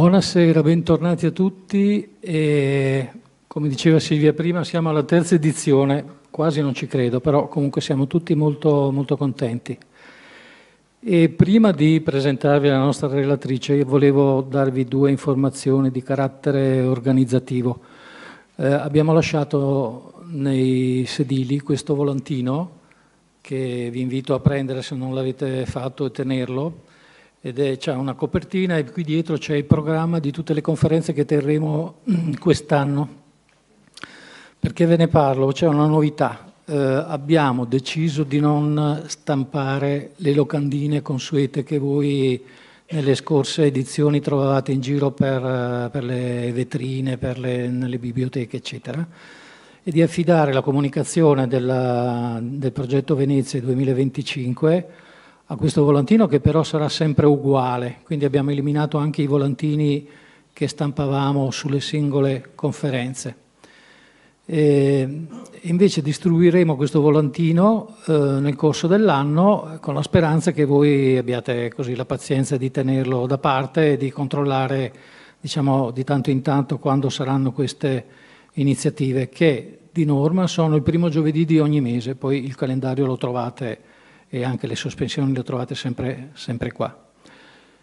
Buonasera, bentornati a tutti. Come diceva Silvia prima, siamo alla terza edizione, quasi non ci credo, però comunque siamo tutti molto, molto contenti. E prima di presentarvi la nostra relatrice, io volevo darvi due informazioni di carattere organizzativo. Abbiamo lasciato nei sedili questo volantino che vi invito a prendere se non l'avete fatto e tenerlo. C'è una copertina e qui dietro c'è il programma di tutte le conferenze che terremo quest'anno. Perché ve ne parlo? C'è una novità. Abbiamo deciso di non stampare le locandine consuete che voi nelle scorse edizioni trovavate in giro per le vetrine, nelle biblioteche, eccetera, e di affidare la comunicazione del progetto Venezia 2025 a questo volantino, che però sarà sempre uguale. Quindi abbiamo eliminato anche i volantini che stampavamo sulle singole conferenze. Invece distribuiremo questo volantino nel corso dell'anno, con la speranza che voi abbiate così la pazienza di tenerlo da parte e di controllare, diciamo, di tanto in tanto quando saranno queste iniziative, che di norma sono il primo giovedì di ogni mese. Poi il calendario lo trovate e anche le sospensioni le trovate sempre qua.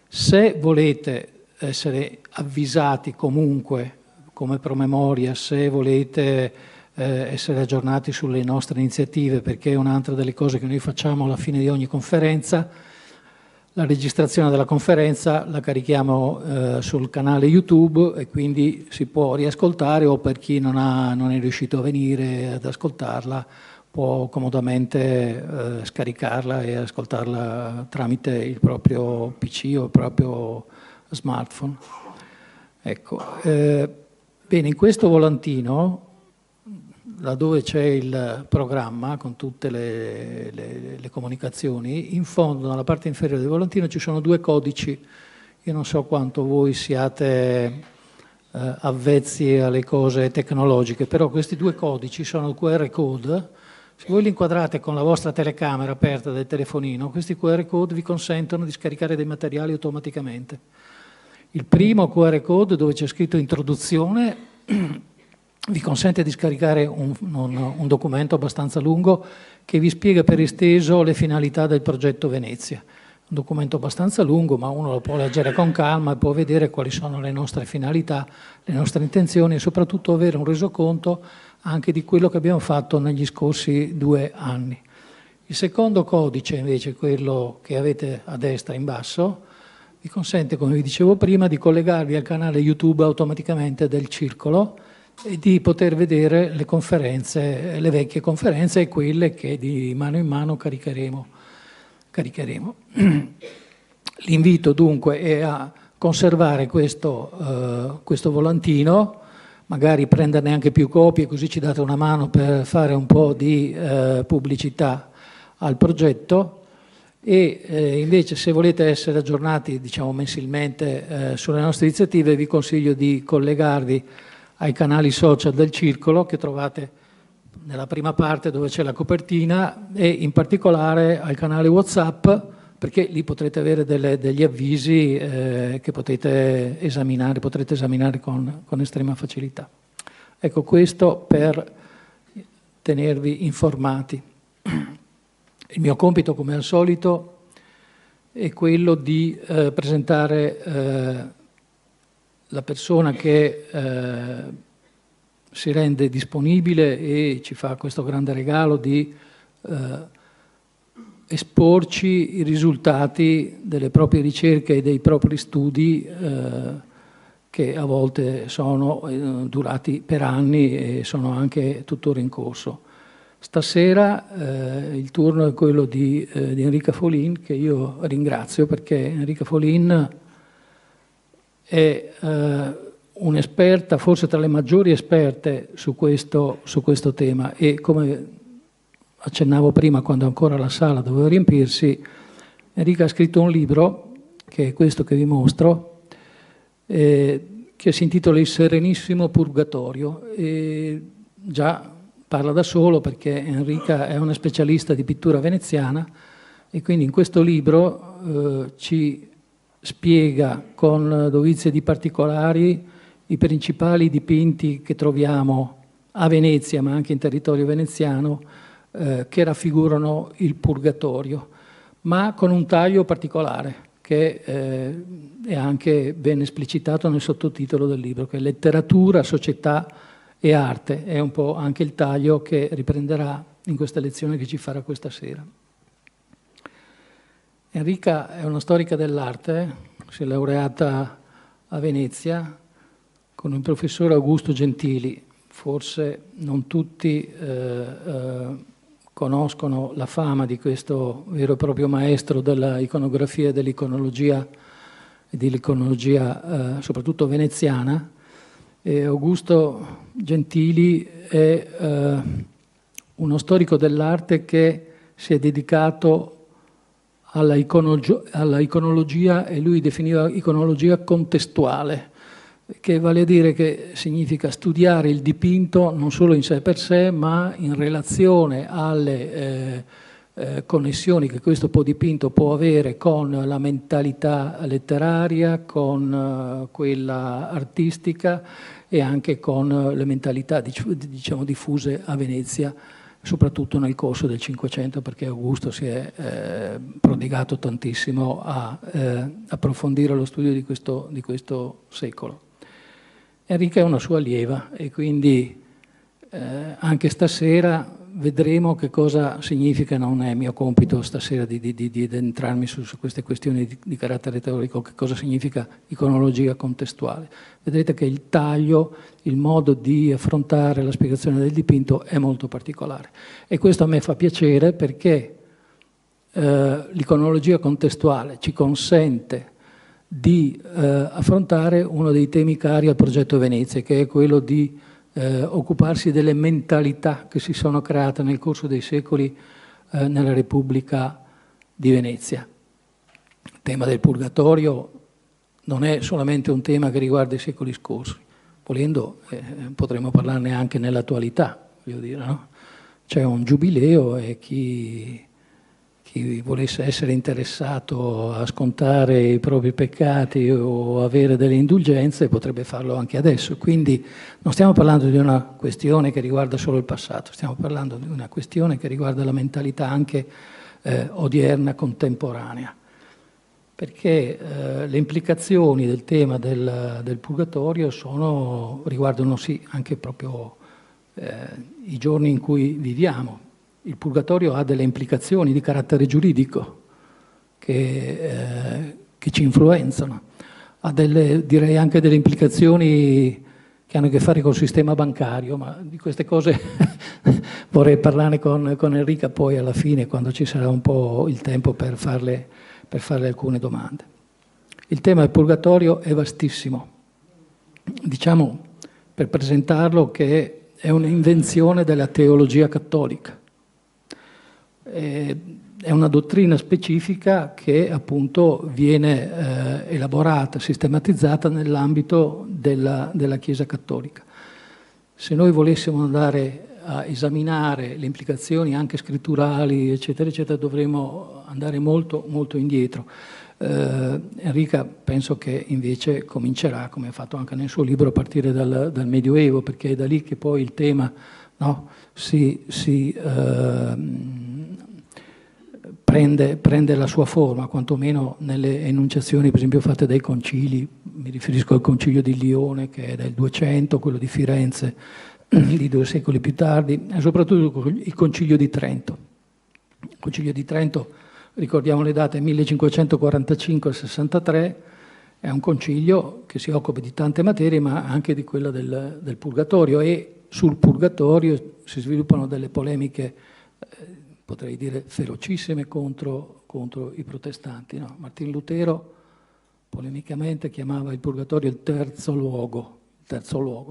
Se volete essere avvisati comunque come promemoria, se volete essere aggiornati sulle nostre iniziative, perché è un'altra delle cose che noi facciamo alla fine di ogni conferenza, la registrazione della conferenza la carichiamo sul canale YouTube e quindi si può riascoltare, o per chi non è riuscito a venire ad ascoltarla può comodamente scaricarla e ascoltarla tramite il proprio PC o il proprio smartphone. Ecco, bene, in questo volantino, laddove c'è il programma con tutte le comunicazioni, in fondo, nella parte inferiore del volantino, ci sono due codici. Io non so quanto voi siate avvezzi alle cose tecnologiche, però questi due codici sono il QR code. Se voi li inquadrate con la vostra telecamera aperta del telefonino, questi QR code vi consentono di scaricare dei materiali automaticamente. Il primo QR code, dove c'è scritto introduzione, vi consente di scaricare un documento abbastanza lungo che vi spiega per esteso le finalità del progetto Venezia. Un documento abbastanza lungo, ma uno lo può leggere con calma e può vedere quali sono le nostre finalità, le nostre intenzioni e soprattutto avere un resoconto anche di quello che abbiamo fatto negli scorsi 2 anni. Il secondo codice, invece, quello che avete a destra in basso, vi consente, come vi dicevo prima, di collegarvi al canale YouTube automaticamente del Circolo e di poter vedere le conferenze, le vecchie conferenze e quelle che di mano in mano caricheremo. L'invito dunque è a conservare questo volantino, magari prenderne anche più copie, così ci date una mano per fare un po' di pubblicità al progetto. E invece, se volete essere aggiornati, diciamo, mensilmente sulle nostre iniziative, vi consiglio di collegarvi ai canali social del Circolo, che trovate nella prima parte dove c'è la copertina, e in particolare al canale WhatsApp, perché lì potrete avere degli avvisi che potrete esaminare con estrema facilità. Ecco, questo per tenervi informati. Il mio compito, come al solito, è quello di presentare la persona che si rende disponibile e ci fa questo grande regalo di esporci i risultati delle proprie ricerche e dei propri studi che a volte sono durati per anni e sono anche tuttora in corso. Stasera il turno è quello di Enrica Folin, che io ringrazio perché Enrica Folin è un'esperta, forse tra le maggiori esperte su questo tema, e come accennavo prima, quando ancora la sala doveva riempirsi, Enrica ha scritto un libro, che è questo che vi mostro, che si intitola Il Serenissimo Purgatorio, e già parla da solo perché Enrica è una specialista di pittura veneziana e quindi in questo libro ci spiega con dovizie di particolari i principali dipinti che troviamo a Venezia, ma anche in territorio veneziano, che raffigurano il Purgatorio, ma con un taglio particolare che è anche ben esplicitato nel sottotitolo del libro, che è Letteratura, Società e Arte. È un po' anche il taglio che riprenderà in questa lezione che ci farà questa sera. Enrica è una storica dell'arte, si è laureata a Venezia con il professore Augusto Gentili. Forse non tutti conoscono la fama di questo vero e proprio maestro della iconografia e dell'iconologia, e dell'iconologia soprattutto veneziana. E Augusto Gentili è uno storico dell'arte che si è dedicato alla iconologia, e lui definiva iconologia contestuale, che vale a dire che significa studiare il dipinto non solo in sé per sé, ma in relazione alle connessioni che questo dipinto può avere con la mentalità letteraria, con quella artistica e anche con le mentalità diciamo diffuse a Venezia, soprattutto nel corso del Cinquecento, perché Augusto si è prodigato tantissimo a approfondire lo studio di questo secolo. Enrica è una sua allieva e quindi anche stasera vedremo che cosa significa. Non è mio compito stasera di addentrarmi su queste questioni di carattere teorico, che cosa significa iconologia contestuale. Vedrete che il taglio, il modo di affrontare la spiegazione del dipinto è molto particolare. E questo a me fa piacere perché l'iconologia contestuale ci consente di affrontare uno dei temi cari al progetto Venezia, che è quello di occuparsi delle mentalità che si sono create nel corso dei secoli nella Repubblica di Venezia. Il tema del Purgatorio non è solamente un tema che riguarda i secoli scorsi, volendo potremmo parlarne anche nell'attualità, voglio dire, no? C'è un giubileo e chi volesse essere interessato a scontare i propri peccati o avere delle indulgenze potrebbe farlo anche adesso. Quindi non stiamo parlando di una questione che riguarda solo il passato, stiamo parlando di una questione che riguarda la mentalità anche odierna, contemporanea. Perché le implicazioni del tema del Purgatorio riguardano sì anche proprio i giorni in cui viviamo. Il Purgatorio ha delle implicazioni di carattere giuridico che ci influenzano, ha direi anche delle implicazioni che hanno a che fare col sistema bancario, ma di queste cose vorrei parlarne con Enrica poi alla fine, quando ci sarà un po' il tempo per farle alcune domande. Il tema del Purgatorio è vastissimo, diciamo per presentarlo che è un'invenzione della teologia cattolica. È una dottrina specifica che appunto viene elaborata, sistematizzata nell'ambito della Chiesa cattolica. Se noi volessimo andare a esaminare le implicazioni anche scritturali, eccetera, eccetera, dovremmo andare molto, molto indietro. Enrica penso che invece comincerà, come ha fatto anche nel suo libro, a partire dal Medioevo, perché è da lì che poi il tema, no, prende la sua forma, quantomeno nelle enunciazioni per esempio fatte dai concili. Mi riferisco al concilio di Lione, che è del 200, quello di Firenze di 2 secoli più tardi, e soprattutto il concilio di Trento. Il concilio di Trento, ricordiamo le date, 1545-63, è un concilio che si occupa di tante materie, ma anche di quella del Purgatorio, e sul Purgatorio si sviluppano delle polemiche potrei dire ferocissime contro i protestanti. No? Martin Lutero polemicamente chiamava il Purgatorio il terzo luogo,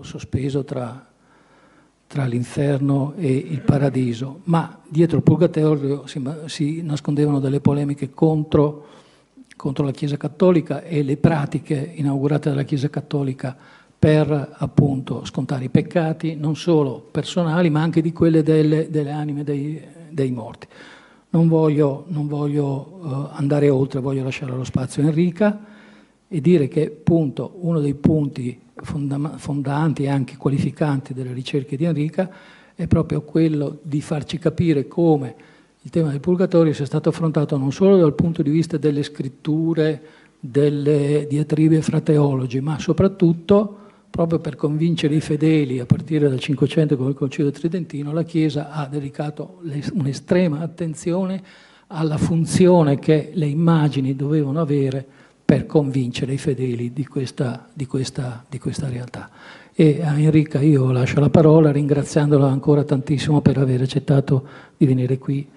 sospeso tra l'inferno e il paradiso, ma dietro il Purgatorio si nascondevano delle polemiche contro la Chiesa Cattolica e le pratiche inaugurate dalla Chiesa Cattolica per appunto scontare i peccati, non solo personali, ma anche di quelle delle anime dei morti. Non voglio andare oltre, voglio lasciare lo spazio a Enrica e dire che appunto uno dei punti fondanti e anche qualificanti delle ricerche di Enrica è proprio quello di farci capire come il tema del purgatorio sia stato affrontato non solo dal punto di vista delle scritture, delle diatribe fra teologi, ma soprattutto proprio per convincere i fedeli, a partire dal 500 con il Concilio Tridentino, la Chiesa ha dedicato un'estrema attenzione alla funzione che le immagini dovevano avere per convincere i fedeli di questa realtà. E a Enrica io lascio la parola ringraziandola ancora tantissimo per aver accettato di venire qui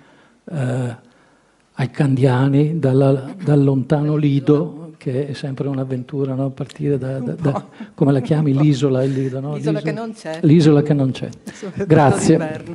ai Candiani dal lontano Lido, che è sempre un'avventura, no? Partire da come la chiami, l'isola, il Lido, no? L'isola che non c'è. L'isola che non c'è. Grazie. Grazie.